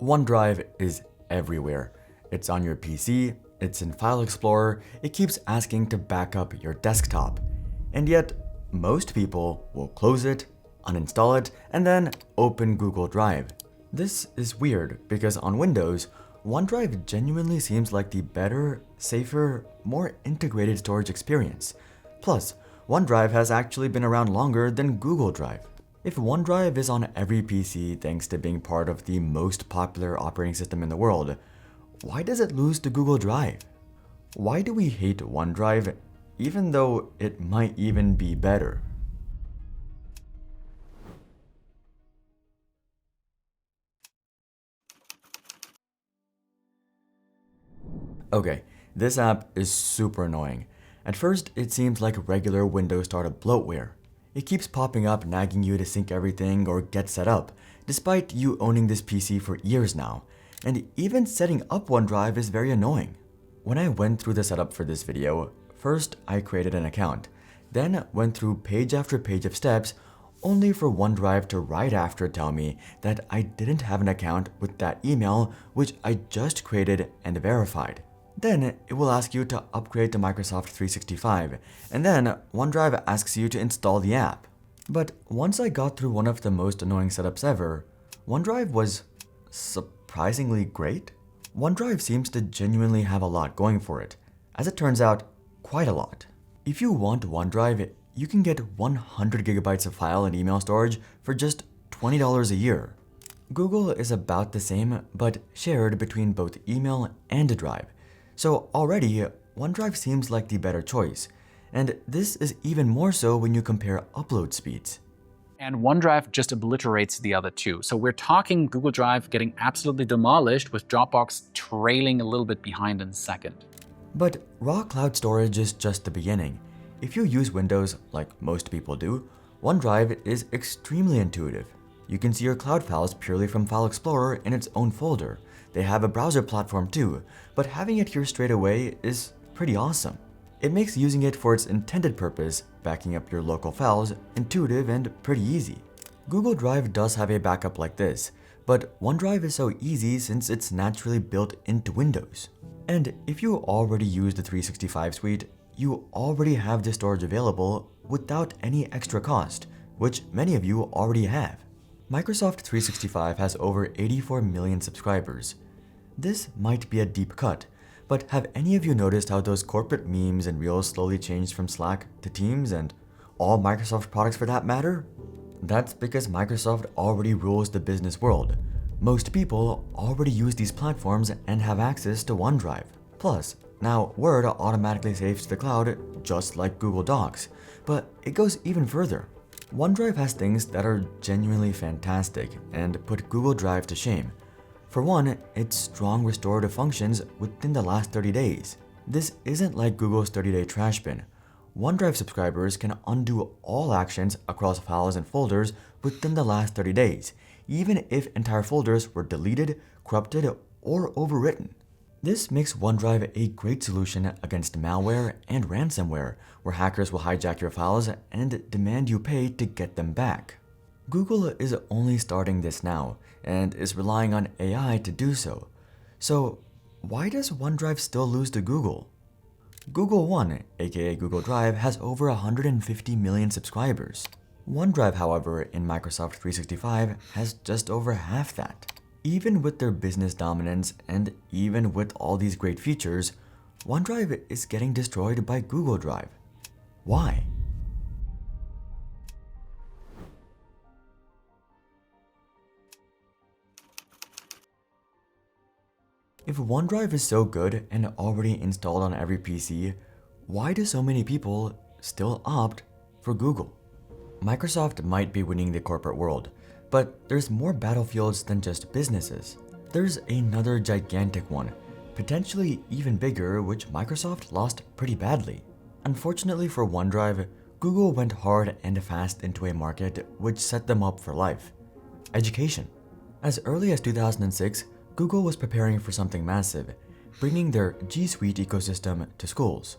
OneDrive is everywhere. It's on your PC, it's in File Explorer, it keeps asking to back up your desktop. And yet, most people will close it, uninstall it, and then open Google Drive. This is weird because on Windows, OneDrive genuinely seems like the better, safer, more integrated storage experience. Plus, OneDrive has actually been around longer than Google Drive. If OneDrive is on every PC thanks to being part of the most popular operating system in the world, why does it lose to Google Drive? Why do we hate OneDrive even though it might even be better? Okay, this app is super annoying. At first, it seems like regular Windows startup bloatware. It keeps popping up nagging you to sync everything or get set up, despite you owning this PC for years now. And even setting up OneDrive is very annoying. When I went through the setup for this video, first I created an account, then went through page after page of steps, only for OneDrive to right after tell me that I didn't have an account with that email which I just created and verified. Then it will ask you to upgrade to Microsoft 365, and then OneDrive asks you to install the app. But once I got through one of the most annoying setups ever, OneDrive was surprisingly great. OneDrive seems to genuinely have a lot going for it. As it turns out, quite a lot. If you want OneDrive, you can get 100 gigabytes of file and email storage for just $20 a year. Google is about the same, but shared between both email and Drive. So already, OneDrive seems like the better choice, and this is even more so when you compare upload speeds. And OneDrive just obliterates the other two. So we're talking Google Drive getting absolutely demolished with Dropbox trailing a little bit behind in second. But raw cloud storage is just the beginning. If you use Windows, like most people do, OneDrive is extremely intuitive. You can see your cloud files purely from File Explorer in its own folder. They have a browser platform too, but having it here straight away is pretty awesome. It makes using it for its intended purpose, backing up your local files, intuitive and pretty easy. Google Drive does have a backup like this, but OneDrive is so easy since it's naturally built into Windows. And if you already use the 365 suite, you already have the storage available without any extra cost, which many of you already have. Microsoft 365 has over 84 million subscribers. This might be a deep cut, but have any of you noticed how those corporate memes and reels slowly changed from Slack to Teams and all Microsoft products for that matter? That's because Microsoft already rules the business world. Most people already use these platforms and have access to OneDrive. Plus, now Word automatically saves to the cloud just like Google Docs, but it goes even further. OneDrive has things that are genuinely fantastic and put Google Drive to shame. For one, its strong restorative functions within the last 30 days. This isn't like Google's 30-day trash bin. OneDrive subscribers can undo all actions across files and folders within the last 30 days, even if entire folders were deleted, corrupted, or overwritten. This makes OneDrive a great solution against malware and ransomware, where hackers will hijack your files and demand you pay to get them back. Google is only starting this now and is relying on AI to do so. So why does OneDrive still lose to Google? Google One, aka Google Drive, has over 150 million subscribers. OneDrive, however, in Microsoft 365 has just over half that. Even with their business dominance and even with all these great features, OneDrive is getting destroyed by Google Drive. Why? If OneDrive is so good and already installed on every PC, why do so many people still opt for Google? Microsoft might be winning the corporate world, but there's more battlefields than just businesses. There's another gigantic one, potentially even bigger, which Microsoft lost pretty badly. Unfortunately for OneDrive, Google went hard and fast into a market which set them up for life: education. As early as 2006, Google was preparing for something massive, bringing their G Suite ecosystem to schools.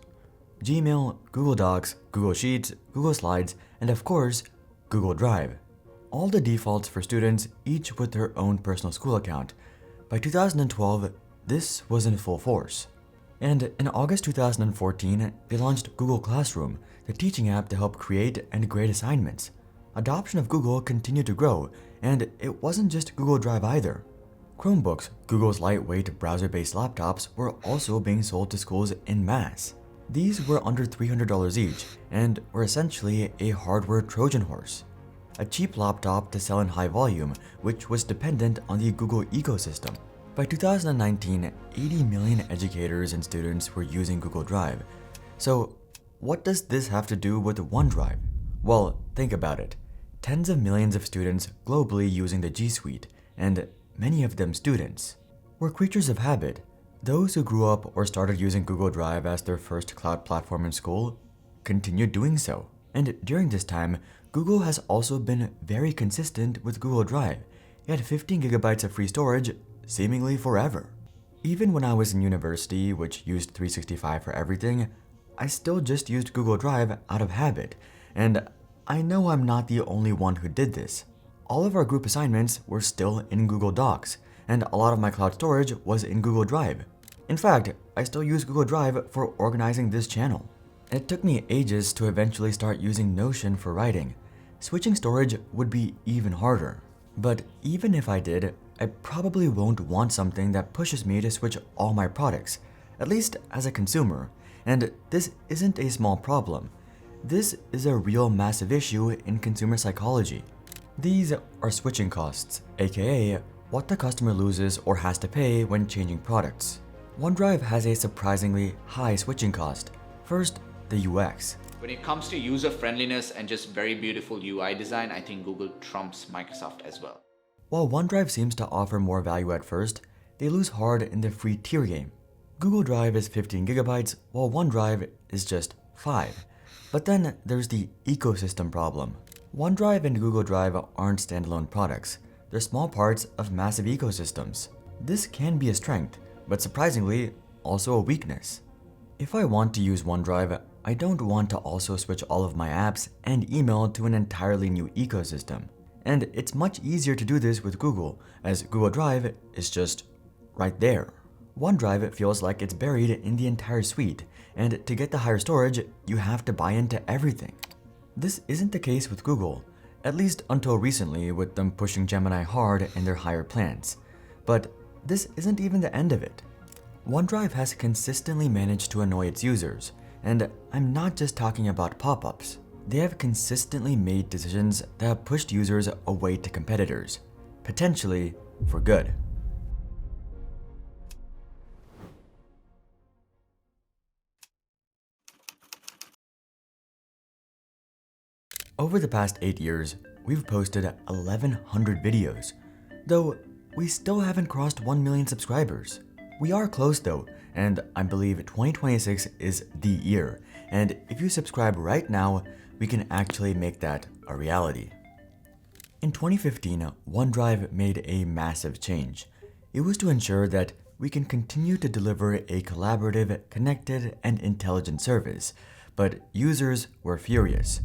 Gmail, Google Docs, Google Sheets, Google Slides, and of course, Google Drive. All the defaults for students, each with their own personal school account. By 2012, this was in full force. And in August 2014, they launched Google Classroom, the teaching app to help create and grade assignments. Adoption of Google continued to grow, and it wasn't just Google Drive either. Chromebooks, Google's lightweight browser-based laptops, were also being sold to schools en masse. These were under $300 each and were essentially a hardware Trojan horse. A cheap laptop to sell in high volume, which was dependent on the Google ecosystem. By 2019, 80 million educators and students were using Google Drive. So, what does this have to do with OneDrive? Well, think about it. Tens of millions of students globally using the G Suite, and many of them students. We're creatures of habit. Those who grew up or started using Google Drive as their first cloud platform in school continued doing so. And during this time, Google has also been very consistent with Google Drive. It had 15 gigabytes of free storage seemingly forever. Even when I was in university, which used 365 for everything, I still just used Google Drive out of habit, and I know I'm not the only one who did this. All of our group assignments were still in Google Docs, and a lot of my cloud storage was in Google Drive. In fact, I still use Google Drive for organizing this channel. It took me ages to eventually start using Notion for writing. Switching storage would be even harder. But even if I did, I probably won't want something that pushes me to switch all my products, at least as a consumer. And this isn't a small problem. This is a real massive issue in consumer psychology. These are switching costs, aka what the customer loses or has to pay when changing products. OneDrive has a surprisingly high switching cost. First, the UX. When it comes to user friendliness and just very beautiful UI design, I think Google trumps Microsoft as well. While OneDrive seems to offer more value at first, they lose hard in the free tier game. Google Drive is 15 gigabytes, while OneDrive is just 5. But then there's the ecosystem problem. OneDrive and Google Drive aren't standalone products. They're small parts of massive ecosystems. This can be a strength, but surprisingly, also a weakness. If I want to use OneDrive, I don't want to also switch all of my apps and email to an entirely new ecosystem. And it's much easier to do this with Google, as Google Drive is just right there. OneDrive feels like it's buried in the entire suite, and to get the higher storage, you have to buy into everything. This isn't the case with Google, at least until recently with them pushing Gemini hard in their higher plans. But this isn't even the end of it. OneDrive has consistently managed to annoy its users, and I'm not just talking about pop-ups. They have consistently made decisions that have pushed users away to competitors, potentially for good. Over the past 8 years, we've posted 1,100 videos, though we still haven't crossed 1 million subscribers. We are close though, and I believe 2026 is the year, and if you subscribe right now, we can actually make that a reality. In 2015, OneDrive made a massive change. It was to ensure that we can continue to deliver a collaborative, connected, and intelligent service, but users were furious.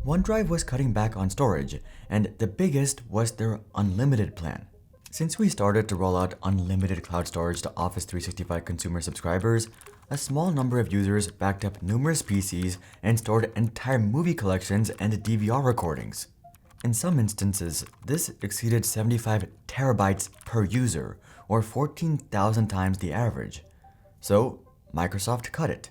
OneDrive was cutting back on storage, and the biggest was their unlimited plan. Since we started to roll out unlimited cloud storage to Office 365 consumer subscribers, a small number of users backed up numerous PCs and stored entire movie collections and DVR recordings. In some instances, this exceeded 75 terabytes per user, or 14,000 times the average. So, Microsoft cut it.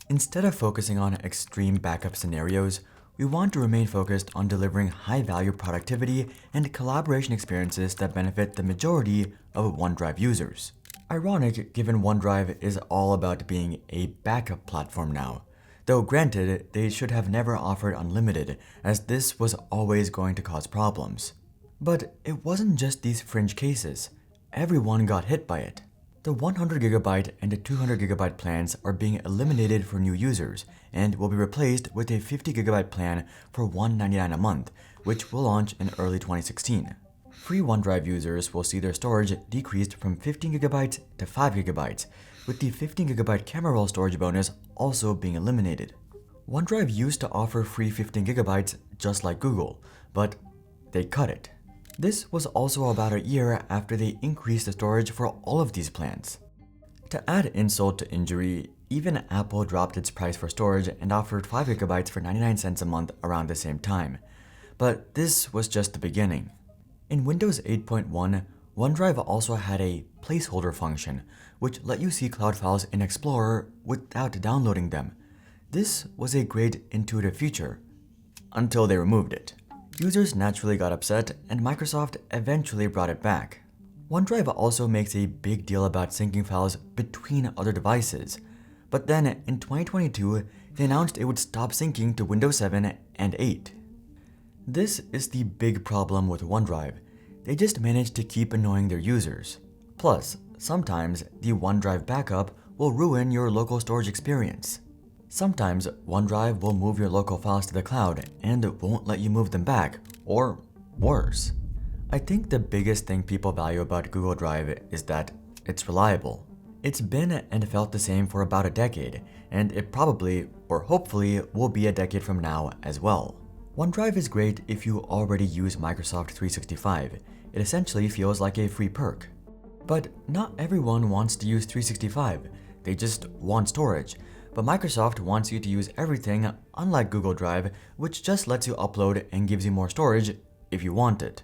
Instead of focusing on extreme backup scenarios, we want to remain focused on delivering high-value productivity and collaboration experiences that benefit the majority of OneDrive users. Ironic, given OneDrive is all about being a backup platform now. Though granted, they should have never offered unlimited, as this was always going to cause problems. But it wasn't just these fringe cases. Everyone got hit by it. The 100GB and the 200GB plans are being eliminated for new users and will be replaced with a 50GB plan for $199 a month, which will launch in early 2016. Free OneDrive users will see their storage decreased from 15GB to 5GB, with the 15GB camera roll storage bonus also being eliminated. OneDrive used to offer free 15GB just like Google, but they cut it. This was also about a year after they increased the storage for all of these plans. To add insult to injury, even Apple dropped its price for storage and offered 5 GB for 99 cents a month around the same time. But this was just the beginning. In Windows 8.1, OneDrive also had a placeholder function, which let you see cloud files in Explorer without downloading them. This was a great intuitive feature, until they removed it. Users naturally got upset, and Microsoft eventually brought it back. OneDrive also makes a big deal about syncing files between other devices, but then in 2022, they announced it would stop syncing to Windows 7 and 8. This is the big problem with OneDrive. They just manage to keep annoying their users. Plus, sometimes the OneDrive backup will ruin your local storage experience. Sometimes OneDrive will move your local files to the cloud and won't let you move them back, or worse. I think the biggest thing people value about Google Drive is that it's reliable. It's been and felt the same for about a decade, and it probably, or hopefully, will be a decade from now as well. OneDrive is great if you already use Microsoft 365. It essentially feels like a free perk. But not everyone wants to use 365. They just want storage. But Microsoft wants you to use everything, unlike Google Drive, which just lets you upload and gives you more storage if you want it.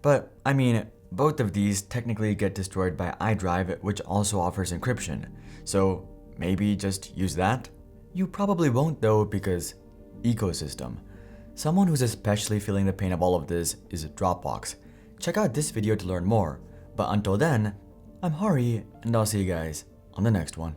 But, I mean, both of these technically get destroyed by iDrive, which also offers encryption. So maybe just use that? You probably won't though, because ecosystem. Someone who's especially feeling the pain of all of this is Dropbox. Check out this video to learn more. But until then, I'm Hari, and I'll see you guys on the next one.